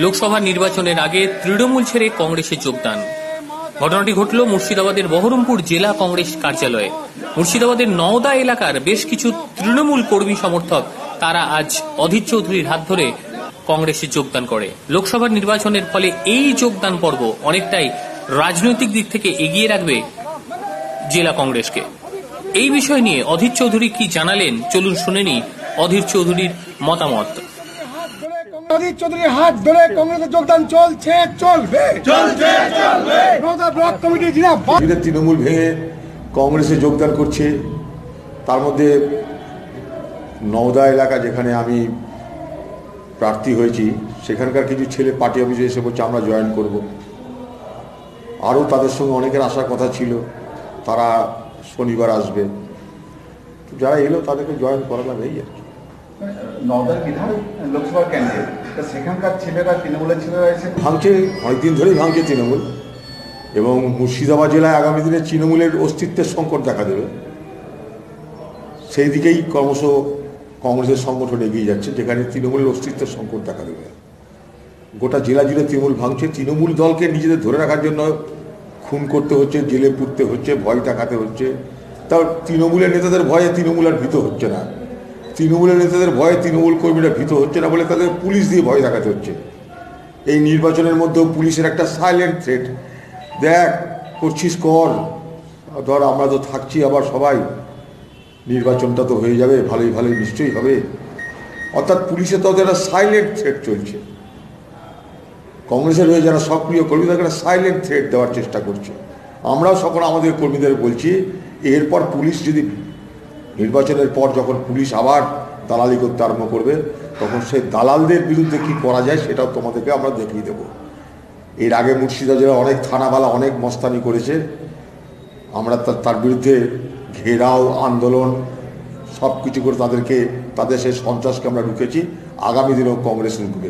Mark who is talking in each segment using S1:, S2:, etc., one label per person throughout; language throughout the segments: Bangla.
S1: লোকসভা নির্বাচনের আগে তৃণমূল ছেড়ে কংগ্রেসে যোগদান। ঘটনাটি ঘটল মুর্শিদাবাদের বহরমপুর জেলা কংগ্রেস কার্যালয়ে। মুর্শিদাবাদের নওদা এলাকার বেশ কিছু তৃণমূল কর্মী সমর্থক তারা আজ অধীর চৌধুরীর হাত ধরে কংগ্রেসে যোগদান করে। লোকসভা নির্বাচনের ফলে এই যোগদান পর্ব অনেকটাই রাজনৈতিক দিক থেকে এগিয়ে রাখবে জেলা কংগ্রেসকে। এই বিষয় নিয়ে অধীর চৌধুরী কি জানালেন, চলুন শুনে নি অধীর চৌধুরীর মতামত।
S2: অধীর চৌধুরীর হাত ধরে কংগ্রেসে যোগদান চলছে, চলবে। নওদা ব্লক কমিটি
S3: তৃণমূল ভেঙে কংগ্রেসে যোগদান করছে। তার মধ্যে নওদা এলাকা যেখানে আমি প্রার্থী হয়েছি সেখানকার কিছু ছেলে পার্টি অফিসে এসে বলছে আমরা জয়েন করব। আরও তাদের সঙ্গে অনেকের আসার কথা ছিল, তারা শনিবার আসবে। যারা এলো তাদেরকে জয়েন করালাম, এই আর কি।
S4: নওদার বিধায়ক লোকসভার ক্যান্ডিডেট, সেখানকার ছেলেরা তৃণমূলের ছেলেরা এসে
S3: ভাঙছে, অনেকদিন ধরেই ভাঙছে তৃণমূল। এবং মুর্শিদাবাদ জেলায় আগামী দিনে তৃণমূলের অস্তিত্বের সংকট দেখা দেবে, সেই দিকেই ক্রমশ কংগ্রেসের সংগঠন এগিয়ে যাচ্ছে, যেখানে তৃণমূলের অস্তিত্বের সংকট দেখা দেবে। গোটা জেলা জুড়ে তৃণমূল ভাঙছে। তৃণমূল দলকে নিজেদের ধরে রাখার জন্য খুন করতে হচ্ছে, জেলে পুরতে হচ্ছে, ভয় দেখাতে হচ্ছে। তাও তৃণমূলের নেতাদের ভয়ে তৃণমূল আর ভীত হচ্ছে না। তৃণমূলের নেতাদের ভয়ে তৃণমূল কর্মীরা ভীত হচ্ছে না বলে তাদের পুলিশ দিয়ে ভয় দেখাতে হচ্ছে। এই নির্বাচনের মধ্যেও পুলিশের একটা সাইলেন্ট থ্রেট, দেখ করছিস কর, ধর আমরা তো থাকছি, আবার সবাই নির্বাচনটা তো হয়ে যাবে, ভালোই ভালোই নিশ্চয়ই হবে। অর্থাৎ পুলিশের তো একটা সাইলেন্ট থ্রেট চলছে। কংগ্রেসের হয়ে যারা সক্রিয় কর্মী তাদের একটা সাইলেন্ট থ্রেট দেওয়ার চেষ্টা করছে। আমরাও সকল আমাদের কর্মীদের বলছি, এরপর পুলিশ যদি নির্বাচনের পর যখন পুলিশ আবার দালালি করতে আরম্ভ করবে, তখন সেই দালালদের বিরুদ্ধে কি করা যায় সেটাও তোমাদেরকে আমরা দেখিয়ে দেব। এর আগে মুর্শিদাবাদ জেলা অনেক থানাওয়ালা অনেক মস্তানি করেছে, আমরা তার বিরুদ্ধে ঘেরাও আন্দোলন সব কিছু করে তাদের সেই সন্ত্রাসকে আমরা রুখেছি। আগামী দিনেও কংগ্রেস রুখবে।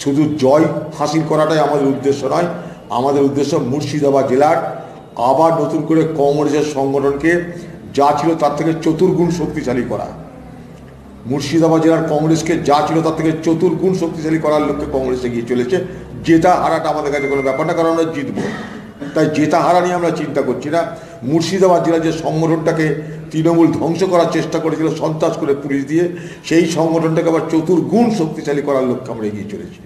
S3: শুধু জয় হাসিল করাটাই আমাদের উদ্দেশ্য নয়, আমাদের উদ্দেশ্য মুর্শিদাবাদ জেলার আবার নতুন করে কংগ্রেসের সংগঠনকে যা ছিল তার থেকে চতুর্গুণ শক্তিশালী করা। মুর্শিদাবাদ জেলার কংগ্রেসকে যা ছিল তার থেকে চতুর্গুণ শক্তিশালী করার লক্ষ্যে কংগ্রেস এগিয়ে চলেছে। জেতা হারাটা আমাদের কাছে কোনো ব্যাপার না, কারণ আমরা জিতবো। তাই জেতা হারা নিয়ে আমরা চিন্তা করছি না। মুর্শিদাবাদ জেলার যে সংগঠনটাকে তৃণমূল ধ্বংস করার চেষ্টা করেছিল সন্ত্রাস করে পুলিশ দিয়ে, সেই সংগঠনটাকে আবার চতুর্গুণ শক্তিশালী করার লক্ষ্যে আমরা এগিয়ে চলেছি।